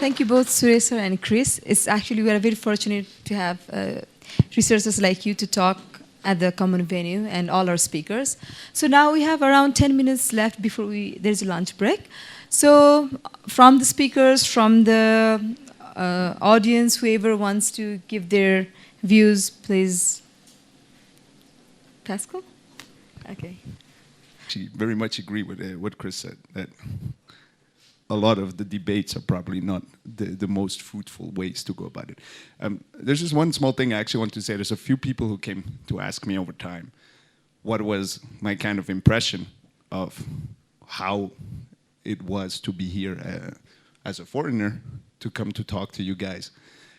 Thank you both, Suresh sir and Chris. It's actually, we are very fortunate to have researchers like you to talk at the common venue and all our speakers. So now we have around 10 minutes left before there's a lunch break. So from the speakers, from the audience, whoever wants to give their views, please. Pascal? Okay. Actually, very much agree with what Chris said, that a lot of the debates are probably not the most fruitful ways to go about it. There's just one small thing I actually want to say. There's a few people who came to ask me over time what was my kind of impression of how it was to be here as a foreigner, to come to talk to you guys,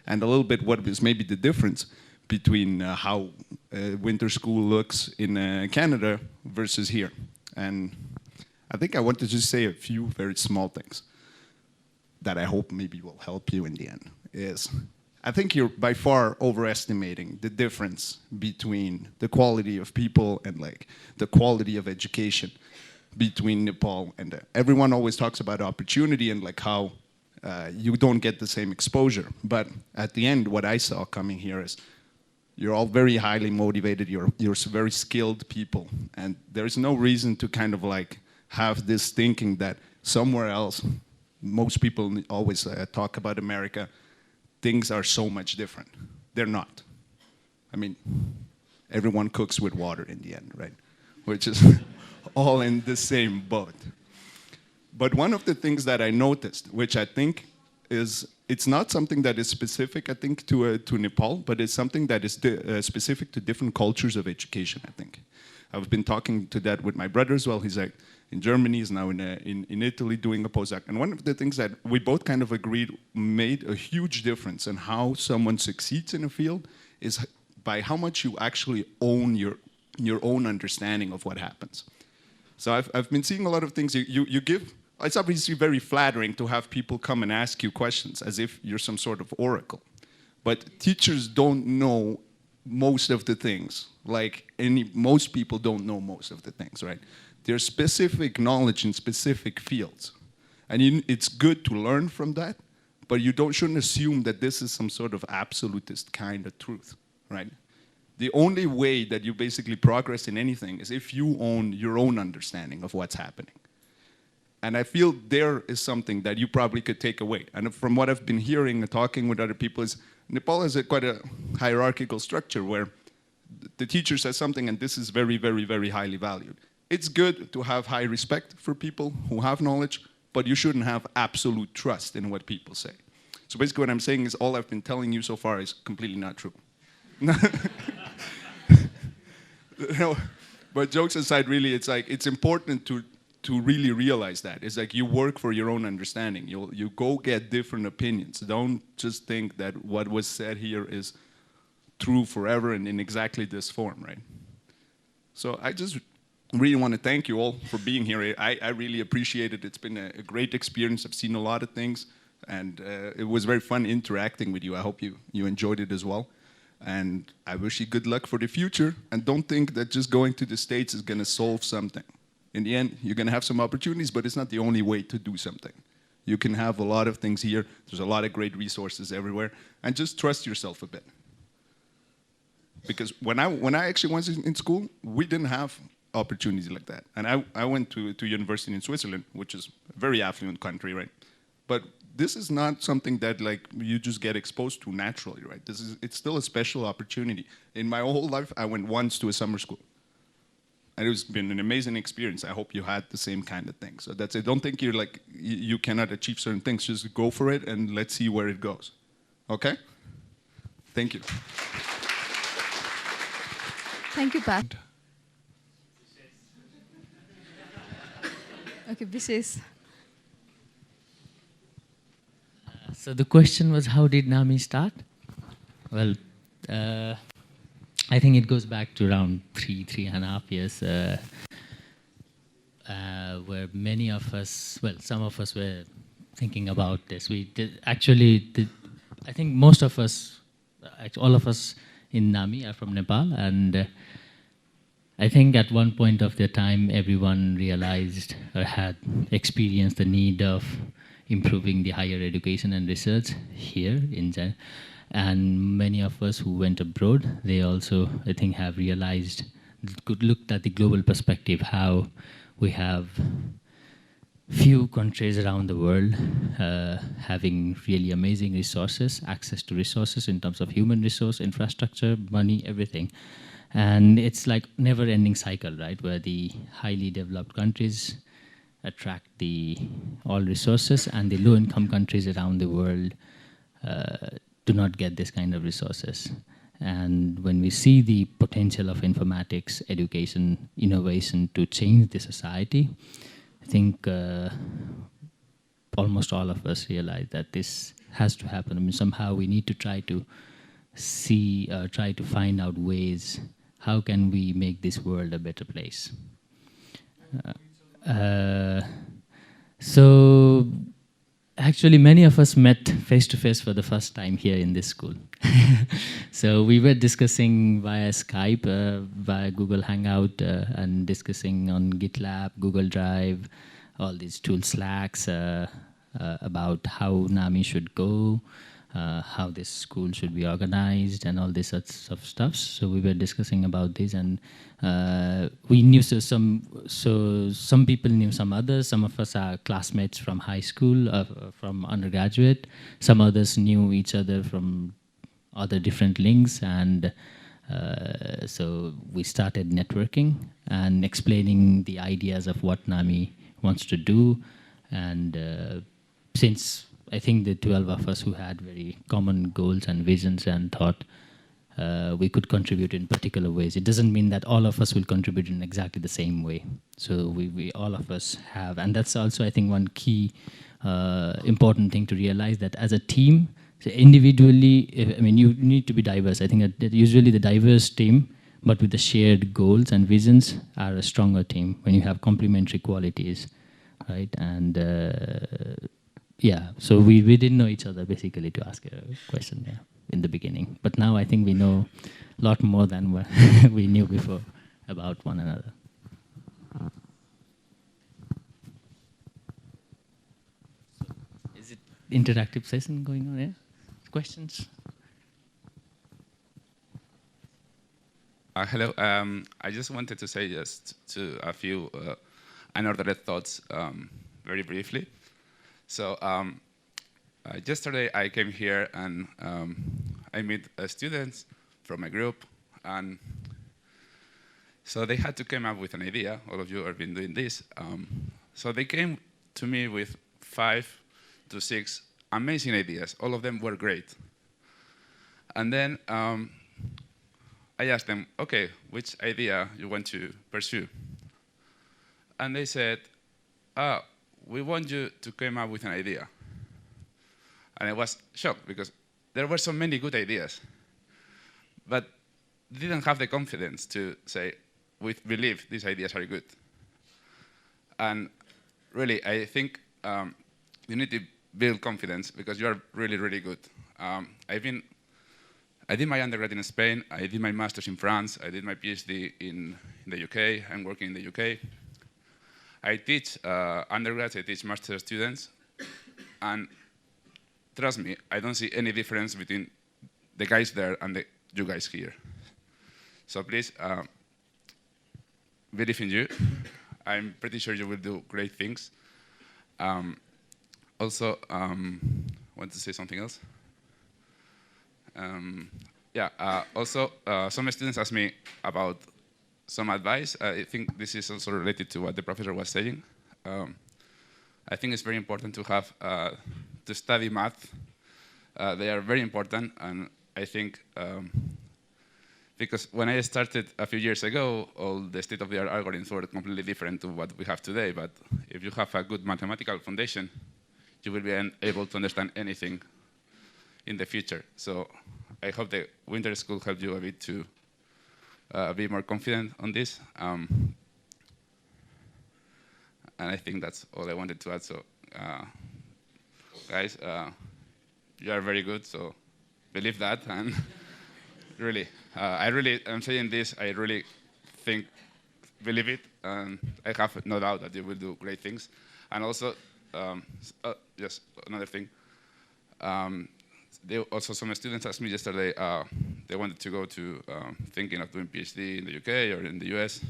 and a little bit what was maybe the difference between how winter school looks in Canada versus here. And I think I want to just say a few very small things that I hope maybe will help you in the end. I think you're by far overestimating the difference between the quality of people and like the quality of education between Nepal and everyone always talks about opportunity and like how you don't get the same exposure. But at the end, what I saw coming here is you're all very highly motivated, you're very skilled people, and there's no reason to kind of like have this thinking that somewhere else, most people always talk about America, things are so much different. They're not. I mean, everyone cooks with water in the end, right? Which is all in the same boat. But one of the things that I noticed, which I think is, it's not something that is specific, I think, to Nepal, but it's something that is specific to different cultures of education, I think. I've been talking to that with my brother as well. He's like in Germany, he's now in Italy doing a postdoc. And one of the things that we both kind of agreed made a huge difference in how someone succeeds in a field is by how much you actually own your own understanding of what happens. So I've been seeing a lot of things you give. It's obviously very flattering to have people come and ask you questions as if you're some sort of oracle. But teachers don't know most of the things, like most people don't know most of the things, right? There's specific knowledge in specific fields. And it's good to learn from that, but you shouldn't assume that this is some sort of absolutist kind of truth, right? The only way that you basically progress in anything is if you own your own understanding of what's happening. And I feel there is something that you probably could take away. And from what I've been hearing and talking with other people is, Nepal has quite a hierarchical structure where the teacher says something and this is very, very, very highly valued. It's good to have high respect for people who have knowledge, but you shouldn't have absolute trust in what people say. So basically what I'm saying is all I've been telling you so far is completely not true. No, but jokes aside, really, it's like, it's important to really realize that. It's like you work for your own understanding. You go get different opinions. Don't just think that what was said here is true forever and in exactly this form, right? So I just really want to thank you all for being here. I really appreciate it. It's been a great experience. I've seen a lot of things, and it was very fun interacting with you. I hope you enjoyed it as well. And I wish you good luck for the future. And don't think that just going to the States is going to solve something. In the end, you're going to have some opportunities, but it's not the only way to do something. You can have a lot of things here. There's a lot of great resources everywhere. And just trust yourself a bit. Because when I actually was in school, we didn't have opportunities like that. And I went to university in Switzerland, which is a very affluent country, right? But this is not something that like you just get exposed to naturally, right? It's still a special opportunity. In my whole life, I went once to a summer school. And it's been an amazing experience. I hope you had the same kind of thing. So that's it. Don't think you're like, you cannot achieve certain things. Just go for it and let's see where it goes. Okay? Thank you. Thank you, Pat. Okay, Vishes. So the question was, how did NAAMII start? Well, I think it goes back to around 3.5 years, where many of us, well, some of us were thinking about this. We did, I think most of us, all of us in NAAMII are from Nepal, and I think at one point of the time, everyone realized or had experienced the need of improving the higher education and research here in China. And many of us who went abroad, they also, I think, have realized, looked at the global perspective, how we have few countries around the world having really amazing resources, access to resources in terms of human resource, infrastructure, money, everything. And it's like never-ending cycle, right, where the highly developed countries attract the all resources, and the low-income countries around the world do not get this kind of resources. And when we see the potential of informatics, education, innovation to change the society, I think almost all of us realize that this has to happen. I mean, somehow we need to try to see, try to find out ways, how can we make this world a better place? So actually, many of us met face-to-face for the first time here in this school. So we were discussing via Skype, via Google Hangout, and discussing on GitLab, Google Drive, all these tools, Slacks, about how NAAMI should go, how this school should be organized, and all this sorts of stuff. So we were discussing about this, and we knew some people knew some others. Some of us are classmates from high school, from undergraduate. Some others knew each other from other different links, and so we started networking and explaining the ideas of what NAAMI wants to do. And since I think the 12 of us who had very common goals and visions and thought we could contribute in particular ways. It doesn't mean that all of us will contribute in exactly the same way. So we all of us have, and that's also I think one key important thing to realize, that as a team, so individually, I mean, you need to be diverse. I think that usually the diverse team, but with the shared goals and visions, are a stronger team when you have complementary qualities, right? And yeah, so we didn't know each other, basically, to ask a question in the beginning. But now I think we know a lot more than what we knew before about one another. So, is it interactive session going on here? Questions? Hello. I just wanted to say just to a few unordered thoughts very briefly. So yesterday I came here and I met students from my group, and so they had to come up with an idea. All of you have been doing this. So they came to me with 5 to 6 amazing ideas. All of them were great. And then I asked them, okay, which idea you want to pursue? And they said, we want you to come up with an idea. And I was shocked because there were so many good ideas, but didn't have the confidence to say, we believe these ideas are good. And really, I think you need to build confidence because you are really, really good. I did my undergrad in Spain, I did my master's in France, I did my PhD in the UK, I'm working in the UK. I teach undergrads, I teach master's students, and trust me, I don't see any difference between the guys there and you guys here. So please, believe in you. I'm pretty sure you will do great things. Also, want to say something else? Also, some students asked me about some advice. I think this is also related to what the professor was saying. I think it's very important to have to study math. They are very important, and I think because when I started a few years ago, all the state-of-the-art algorithms were completely different to what we have today. But if you have a good mathematical foundation, you will be able to understand anything in the future. So I hope the winter school helped you a bit to be more confident on this. And I think that's all I wanted to add. So guys, you are very good, so believe that. And really, I'm saying this, I really think, believe it, and I have no doubt that you will do great things. And also, Yes, another thing. Some students asked me yesterday, they wanted to go to thinking of doing PhD in the UK or in the US.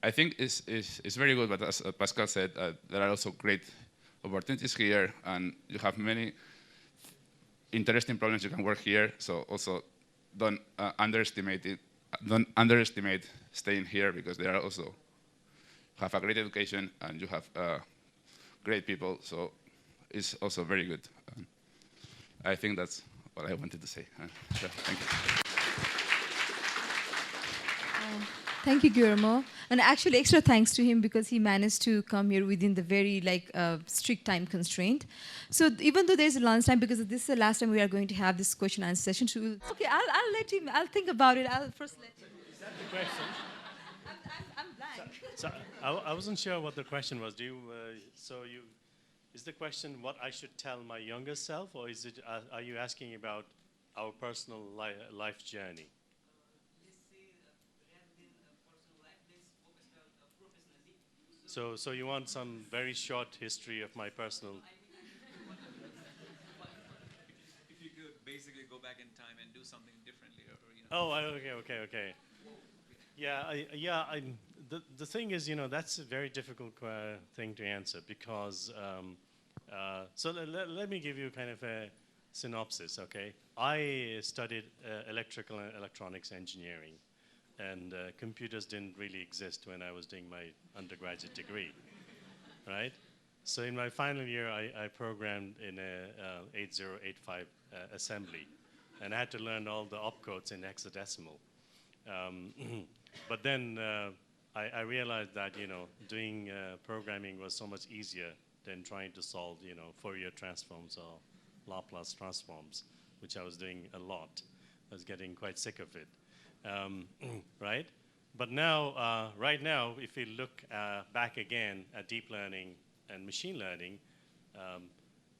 I think it's very good, but as Pascal said, there are also great opportunities here, and you have many interesting problems you can work here. So also don't underestimate it. Don't underestimate staying here, because there are also have a great education and you have great people. So it's also very good. I think that's what I wanted to say. So, thank you. Thank you, Guillermo. And actually, extra thanks to him because he managed to come here within the very strict time constraint. So even though there's a lunchtime, because this is the last time we are going to have this question and answer session. So okay, I'll let him. I'll think about it. I'll first let him. Is that the question? I'm blank. So I wasn't sure what the question was. Is the question what I should tell my younger self, or is it? Are you asking about our personal life journey? So you want some very short history of my personal? If you could basically go back in time and do something differently, or Oh, okay. Yeah, the thing is, that's a very difficult thing to answer because. So let me give you kind of a synopsis, okay? I studied electrical and electronics engineering, and computers didn't really exist when I was doing my undergraduate degree, right? So in my final year, I programmed in a 8085 assembly, and I had to learn all the opcodes in hexadecimal. But then I realized that, doing programming was so much easier than trying to solve, Fourier transforms or Laplace transforms, which I was doing a lot. I was getting quite sick of it, right? But now, right now, if we look back again at deep learning and machine learning,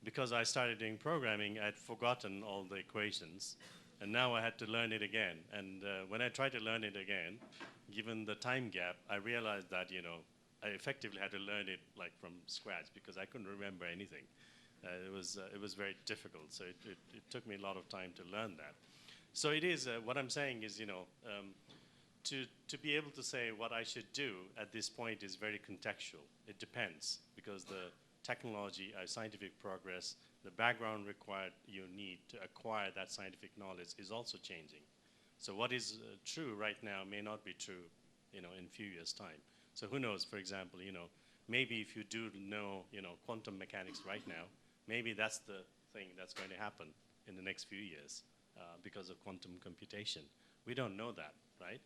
because I started doing programming, I'd forgotten all the equations, and now I had to learn it again. And when I tried to learn it again, given the time gap, I realized that, I effectively had to learn it like from scratch because I couldn't remember anything. It was very difficult, so it took me a lot of time to learn that. So it is, what I'm saying is, to be able to say what I should do at this point is very contextual. It depends, because the technology, scientific progress, the background required you need to acquire that scientific knowledge is also changing. So what is true right now may not be true, in a few years' time. So who knows, for example, maybe if you do know, quantum mechanics right now, maybe that's the thing that's going to happen in the next few years because of quantum computation. We don't know that, right?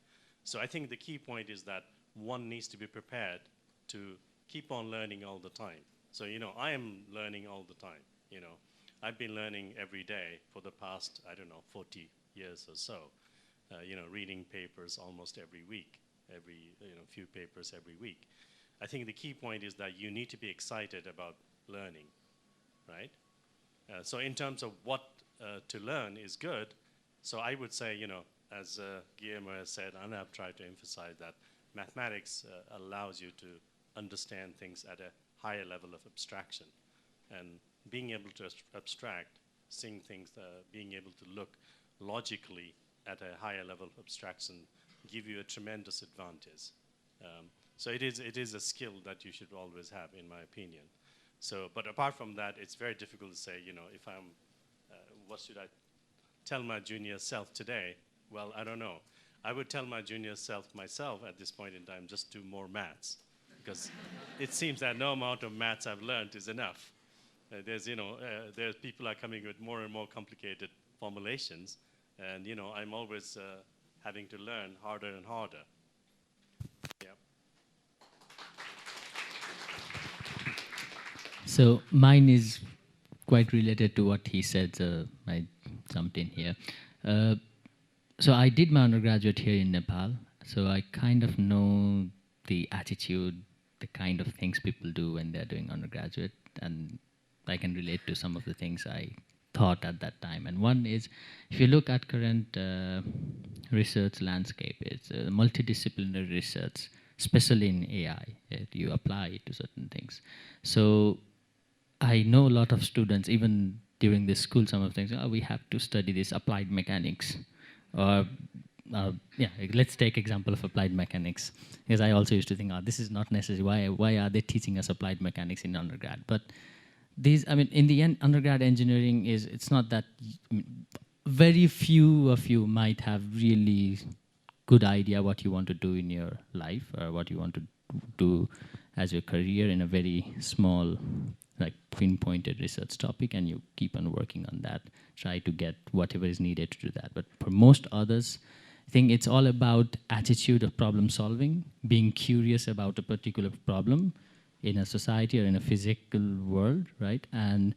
So I think the key point is that one needs to be prepared to keep on learning all the time. So, I am learning all the time, I've been learning every day for the past, 40 years or so, reading papers almost every week. Few papers every week. I think the key point is that you need to be excited about learning, right? So in terms of what to learn is good, so I would say, as Guillermo has said, and I've tried to emphasize that mathematics allows you to understand things at a higher level of abstraction. And being able to abstract, seeing things, being able to look logically at a higher level of abstraction give you a tremendous advantage. So it is a skill that you should always have, in my opinion. So, but apart from that, it's very difficult to say, if I'm, what should I tell my junior self today? Well, I don't know. I would tell my junior self myself at this point in time, just do more maths, because it seems that no amount of maths I've learned is enough. There's people are coming with more and more complicated formulations, and I'm always having to learn harder and harder. Yeah. So mine is quite related to what he said, so I jumped in here. So I did my undergraduate here in Nepal, so I kind of know the attitude, the kind of things people do when they're doing undergraduate, and I can relate to some of the things I thought at that time. And one is, if you look at current research landscape, it's multidisciplinary research especially in AI. You apply it to certain things. So I know a lot of students, even during this school, some of things, oh, we have to study this applied mechanics. Or, yeah, let's take example of applied mechanics. Because I also used to think, oh, this is not necessary. Why are they teaching us applied mechanics in undergrad? But these, I mean, in the end, undergrad engineering is, it's not that, very few of you might have really good idea what you want to do in your life or what you want to do as your career in a very small, like pinpointed research topic, and you keep on working on that, try to get whatever is needed to do that. But for most others, I think it's all about attitude of problem solving, being curious about a particular problem in a society or in a physical world, right? And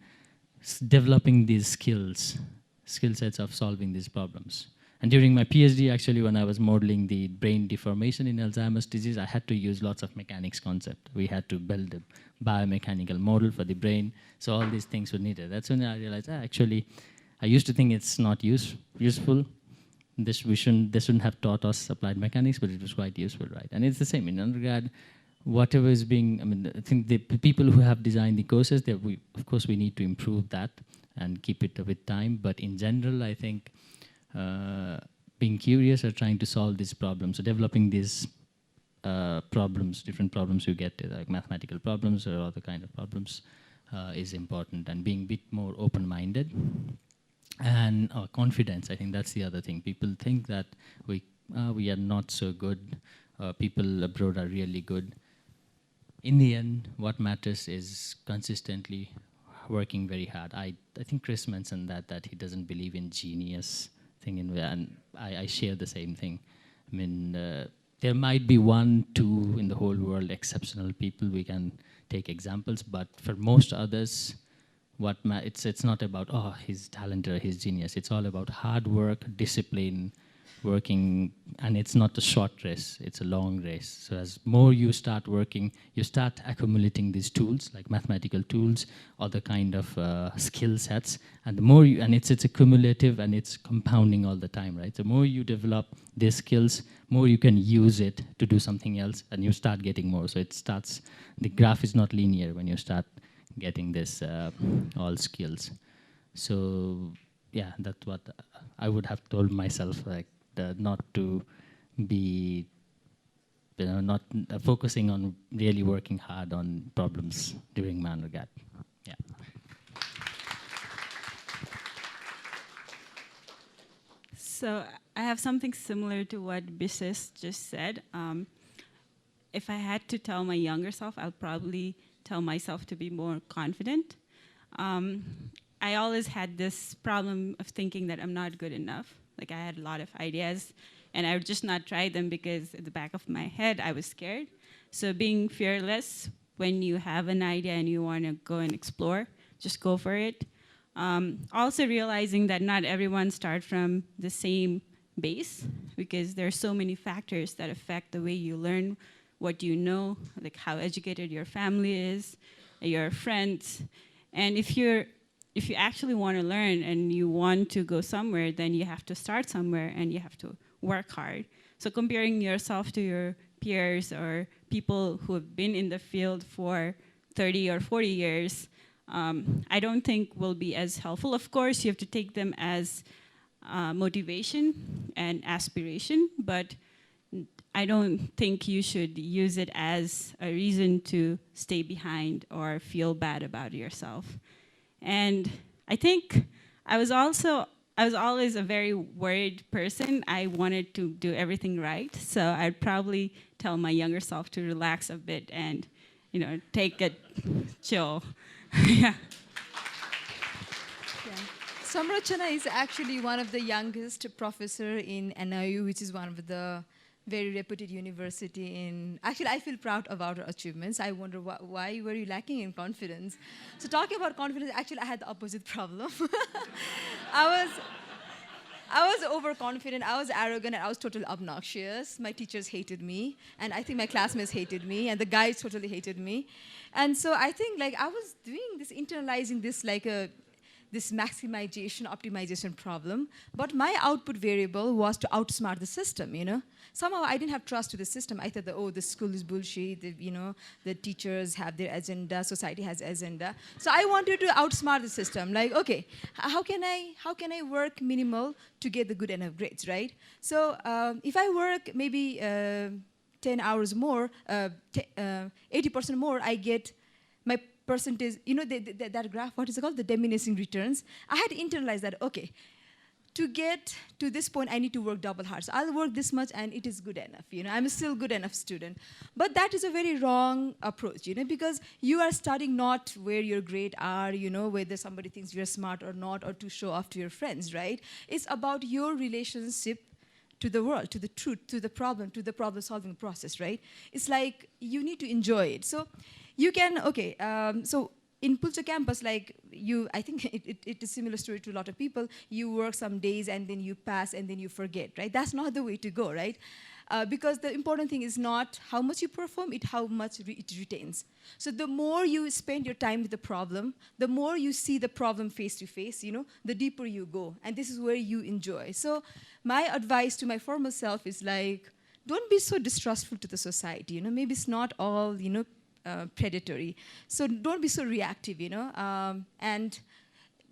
developing these skill sets of solving these problems. And during my PhD, actually, when I was modeling the brain deformation in Alzheimer's disease, I had to use lots of mechanics concept. We had to build a biomechanical model for the brain. So all these things were needed. That's when I realized, actually, I used to think it's not useful. They shouldn't have taught us applied mechanics, but it was quite useful, right? And it's the same in undergrad. Whatever is being, I mean, I think the people who have designed the courses, of course, we need to improve that and keep it with time. But in general, I think being curious or trying to solve these problems, so developing these problems, different problems you get, like mathematical problems or other kind of problems, is important. And being a bit more open-minded. And confidence, I think that's the other thing. People think that we are not so good. People abroad are really good. In the end, what matters is consistently working very hard. I think Chris mentioned that he doesn't believe in genius thing, and I share the same thing. I mean, there might be 1, 2 in the whole world exceptional people we can take examples, but for most others, it's not about, oh, he's talented or he's genius. It's all about hard work, discipline, working, and it's not a short race, it's a long race. So as more you start working, you start accumulating these tools, like mathematical tools, other kind of skill sets, and the more you, and it's cumulative and it's compounding all the time, right? The more you develop these skills, more you can use it to do something else, and you start getting more. So it starts, the graph is not linear when you start getting this all skills. So yeah, that's what I would have told myself, like not to be, not focusing on really working hard on problems during my undergrad. Yeah. So I have something similar to what Bisis just said. If I had to tell my younger self, I'll probably tell myself to be more confident. I always had this problem of thinking that I'm not good enough. Like I had a lot of ideas and I would just not try them because at the back of my head, I was scared. So being fearless when you have an idea and you want to go and explore, just go for it. Also realizing that not everyone starts from the same base because there are so many factors that affect the way you learn, what you know, like how educated your family is, your friends. And if you actually want to learn and you want to go somewhere, then you have to start somewhere and you have to work hard. So comparing yourself to your peers or people who have been in the field for 30 or 40 years, I don't think will be as helpful. Of course, you have to take them as motivation and aspiration, but I don't think you should use it as a reason to stay behind or feel bad about yourself. And I think I was always a very worried person. I wanted to do everything right. So I'd probably tell my younger self to relax a bit and, take a chill. Yeah. Samrachana is actually one of the youngest professor in NIU, which is one of the very reputed university in, actually I feel proud about her achievements. I wonder why were you lacking in confidence? So talking about confidence, actually I had the opposite problem. I was overconfident, I was arrogant, and I was totally obnoxious. My teachers hated me, and I think my classmates hated me, and the guys totally hated me. And so I think like I was doing this, internalizing this like this maximization, optimization problem. But my output variable was to outsmart the system, Somehow I didn't have trust to the system. I thought that, oh, the school is bullshit, the teachers have their agenda, society has agenda. So I wanted to outsmart the system. Like, okay, how can I work minimal to get the good enough grades, right? So if I work maybe 10 hours more, 80% more, I get my percentage, that graph, what is it called? The diminishing returns. I had to internalize that, okay, to get to this point, I need to work double hard. So I'll work this much and it is good enough. I'm still good enough student. But that is a very wrong approach, because you are studying not where your grades are, whether somebody thinks you're smart or not, or to show off to your friends, right? It's about your relationship to the world, to the truth, to the problem-solving process, right? It's like you need to enjoy it. So you can, so in Pulcha campus, like I think it is a similar story to a lot of people. You work some days and then you pass and then you forget, right? That's not the way to go, right? Because the important thing is not how much you perform, how much it retains. So the more you spend your time with the problem, the more you see the problem face to face, the deeper you go. And this is where you enjoy. So my advice to my former self is like, don't be so distrustful to the society. Maybe it's not all, predatory. So don't be so reactive, and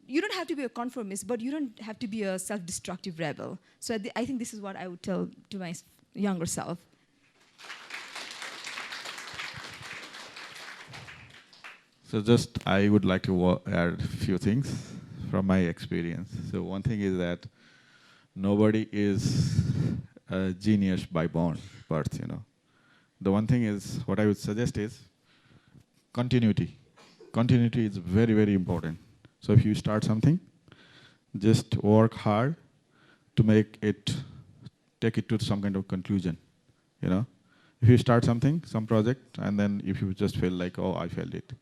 you don't have to be a conformist, but you don't have to be a self-destructive rebel. So I think this is what I would tell to my younger self. So just I would like to add a few things from my experience. So one thing is that nobody is a genius by birth, The one thing is, what I would suggest is continuity. Continuity is very, very important. So if you start something, just work hard to take it to some kind of conclusion, If you start something, some project, and then if you just feel like, oh, I failed it,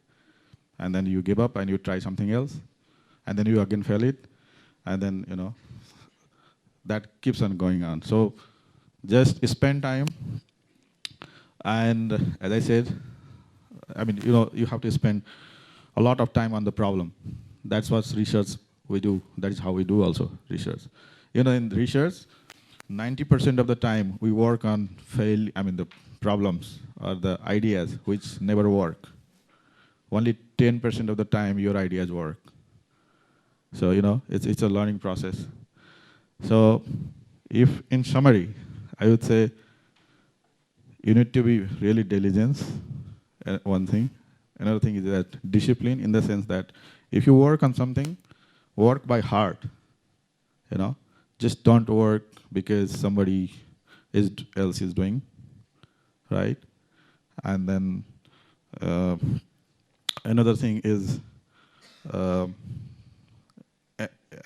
and then you give up and you try something else, and then you again fail it, and then, that keeps on going on. So just spend time, and as I said, you have to spend a lot of time on the problem. That's what research we do. That is how we do also research. In research, 90% of the time we work on the problems or the ideas which never work. Only 10% of the time your ideas work. So, it's a learning process. So, if in summary, I would say you need to be really diligent, one thing. Another thing is that discipline, in the sense that if you work on something, work by heart, Just don't work because somebody else is doing, right? And then another thing is,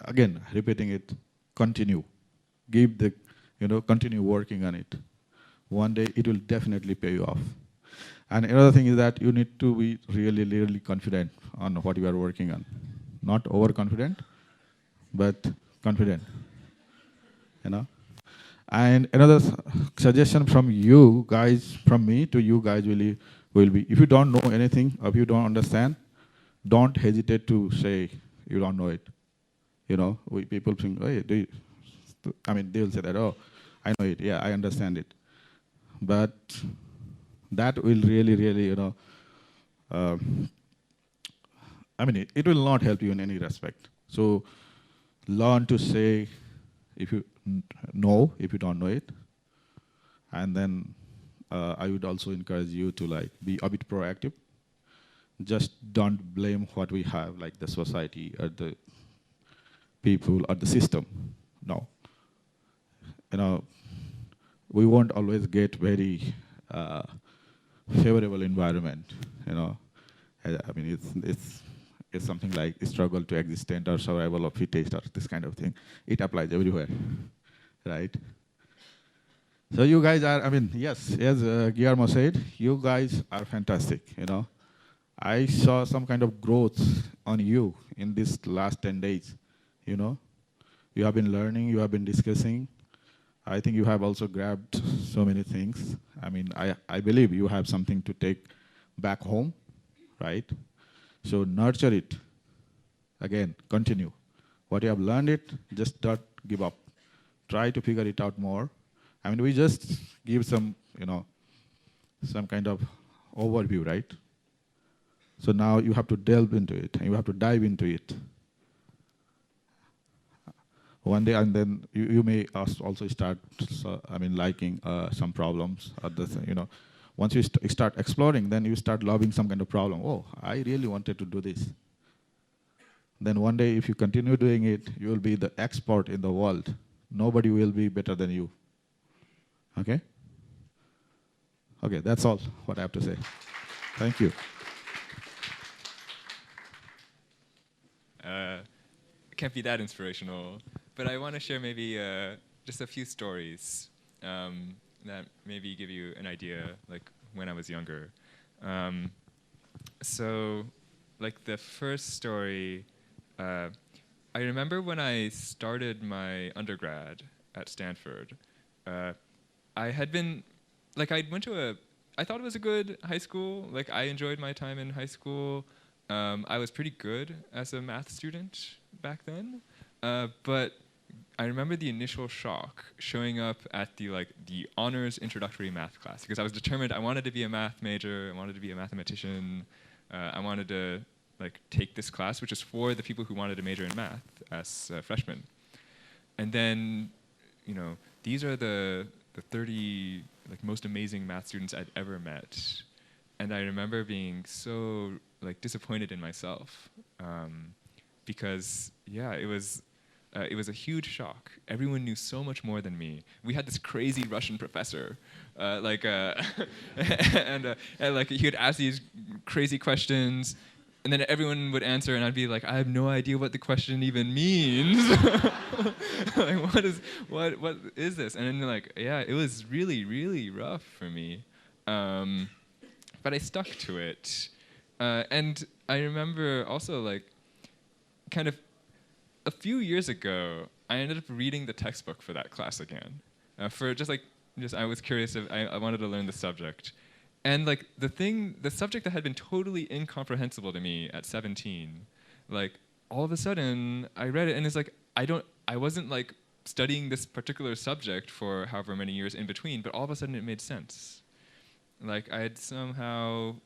again, repeating it, continue. Continue working on it. One day it will definitely pay you off. And another thing is that you need to be really, really confident on what you are working on. Not overconfident, but confident. And another suggestion from you guys, from me to you guys will be, if you don't know anything, or if you don't understand, don't hesitate to say you don't know it. People think, hey, they will say that, oh, I know it, yeah, I understand it. But that will really, really, it will not help you in any respect. So learn to say if you know, if you don't know it. And then I would also encourage you to be a bit proactive. Just don't blame what we have, like the society or the people or the system. No. We won't always get very favorable environment. It's something like struggle to existent or survival of fittest or this kind of thing. It applies everywhere, right? So you guys are, yes, as Guillermo said, you guys are fantastic, I saw some kind of growth on you in this last 10 days, You have been learning, you have been discussing. I think you have also grabbed so many things. I believe you have something to take back home, right? So nurture it. again, continue. What you have learned it, just don't give up. Try to figure it out more. I mean, we just give some, some kind of overview, right? So now you have to delve into it, and you have to dive into it. One day, and then you may also start, liking some problems. Once you start exploring, then you start loving some kind of problem. Oh, I really wanted to do this. Then one day, if you continue doing it, you will be the expert in the world. Nobody will be better than you. Okay? Okay, that's all what I have to say. Thank you. It can't be that inspirational, but I want to share maybe just a few stories that maybe give you an idea, like when I was younger. So, like the first story, I remember when I started my undergrad at Stanford, I had been, like I thought it was a good high school. Like I enjoyed my time in high school. I was pretty good as a math student back then, but I remember the initial shock showing up at the honors introductory math class, because I was determined I wanted to be a math major, I wanted to be a mathematician, I wanted to take this class, which is for the people who wanted to major in math as freshmen. And then, these are the 30 most amazing math students I'd ever met, and I remember being so disappointed in myself, because it was a huge shock. Everyone knew so much more than me. We had this crazy Russian professor, and he would ask these crazy questions, and then everyone would answer, and I'd be like, I have no idea what the question even means. What is this? And then it was really, really rough for me. But I stuck to it. And I remember also kind of a few years ago, I ended up reading the textbook for that class again. For I was curious if I wanted to learn the subject. And the subject that had been totally incomprehensible to me at 17, all of a sudden I read it and it's I wasn't studying this particular subject for however many years in between, but all of a sudden it made sense. I had somehow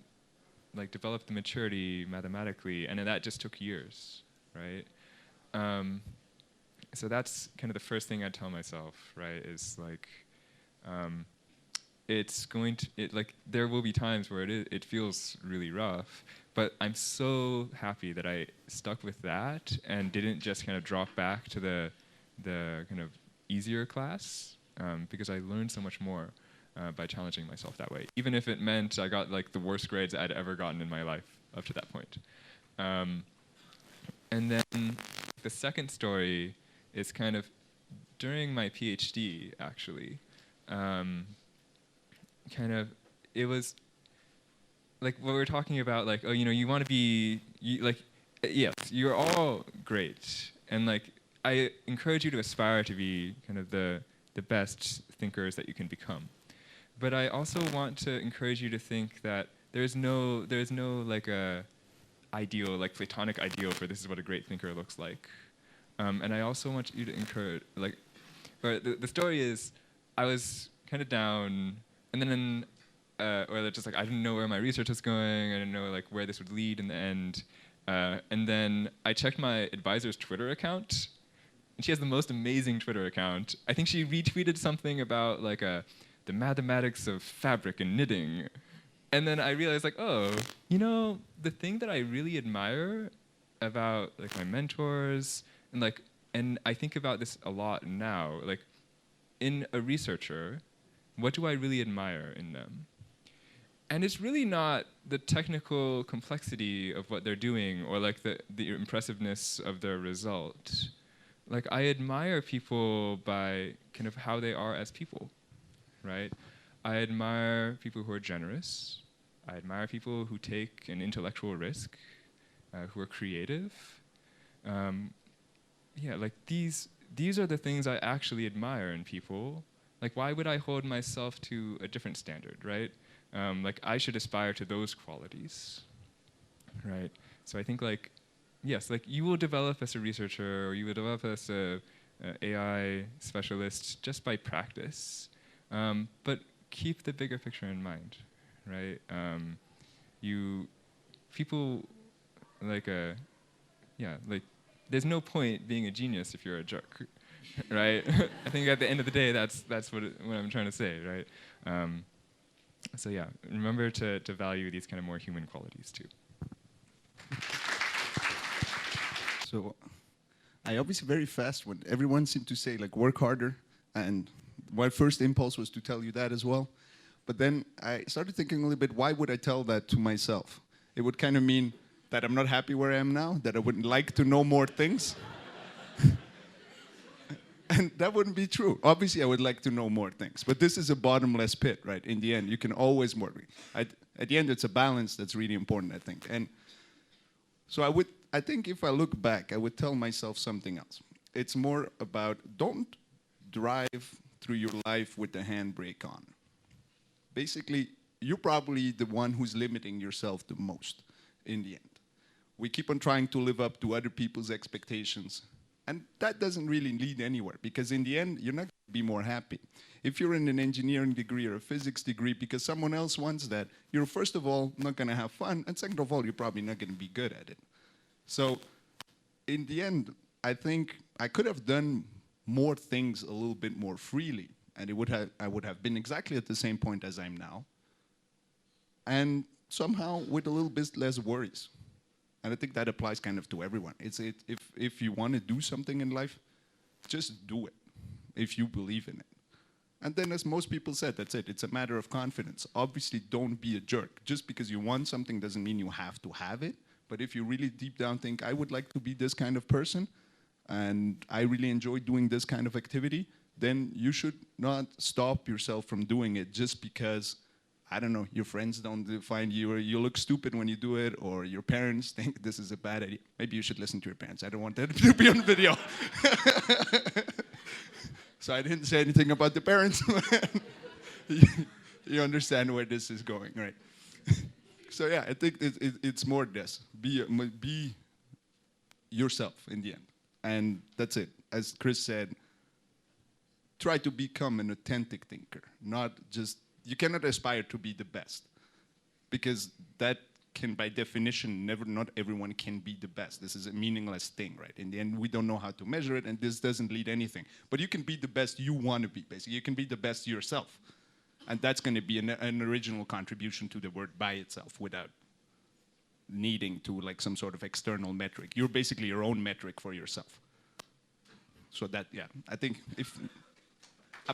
developed the maturity mathematically, and that just took years, right? So that's kind of the first thing I'd tell myself, right? Is it's going to there will be times where it feels really rough, but I'm so happy that I stuck with that and didn't just kind of drop back to the kind of easier class, because I learned so much more by challenging myself that way, even if it meant I got the worst grades I'd ever gotten in my life up to that point. And then the second story is kind of during my PhD, actually. It was what we were talking about, you want to be, yes, you're all great, and I encourage you to aspire to be kind of the best thinkers that you can become. But I also want to encourage you to think that there's no a ideal, Platonic ideal for this is what a great thinker looks like. And I also want you to encourage, or the story is, I was kind of down, and then or just I didn't know where my research was going, I didn't know where this would lead in the end. And then I checked my advisor's Twitter account, and she has the most amazing Twitter account. I think she retweeted something about the mathematics of fabric and knitting. And then I realized the thing that I really admire about my mentors, and I think about this a lot now, in a researcher, what do I really admire in them? And it's really not the technical complexity of what they're doing or the impressiveness of their result. I admire people by kind of how they are as people, right? I admire people who are generous. I admire people who take an intellectual risk, who are creative. These are the things I actually admire in people. Why would I hold myself to a different standard, right? I should aspire to those qualities, right? So I think yes, like you will develop as a researcher, or you will develop as a AI specialist just by practice. But keep the bigger picture in mind, right? People like like there's no point being a genius if you're a jerk, right? I think at the end of the day, that's what I'm trying to say, right? So yeah, remember to value these kind of more human qualities too. So I obviously very fast when everyone seemed to say like work harder, and my first impulse was to tell you that as well. But then I started thinking a little bit, why would I tell that to myself? It would kind of mean that I'm not happy where I am now, that I would like to know more things. And that wouldn't be true. Obviously, I would like to know more things. But this is a bottomless pit, right? In the end, you can always more. At the end, it's a balance that's really important, I think. And so I think if I look back, I would tell myself something else. It's more about don't drive through your life with the handbrake on. Basically, you're probably the one who's limiting yourself the most in the end. We keep on trying to live up to other people's expectations. And that doesn't really lead anywhere, because in the end, you're not going to be more happy. If you're in an engineering degree or a physics degree because someone else wants that, you're first of all not going to have fun, and second of all, you're probably not going to be good at it. So in the end, I think I could have done more things a little bit more freely, and I would have been exactly at the same point as I'm now, and somehow with a little bit less worries. And I think that applies kind of to everyone. If you want to do something in life, just do it, if you believe in it. And then as most people said, that's it. It's a matter of confidence. Obviously, don't be a jerk. Just because you want something doesn't mean you have to have it. But if you really deep down think, I would like to be this kind of person, and I really enjoy doing this kind of activity, then you should not stop yourself from doing it just because, I don't know, your friends don't find you, or you look stupid when you do it, or your parents think this is a bad idea. Maybe you should listen to your parents. I don't want that to be on video. So I didn't say anything about the parents. You understand where this is going, right? So yeah, I think it's more this. Be yourself in the end. And that's it. As Chris said, try to become an authentic thinker, not just, you cannot aspire to be the best, because that can, by definition, not everyone can be the best. This is a meaningless thing, right? In the end, we don't know how to measure it, and this doesn't lead anything. But you can be the best you want to be, basically. You can be the best yourself. And that's going to be an original contribution to the word by itself, without needing to like some sort of external metric. You're basically your own metric for yourself. So that, yeah, I think if,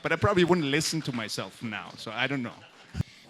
but I probably wouldn't listen to myself now, so I don't know.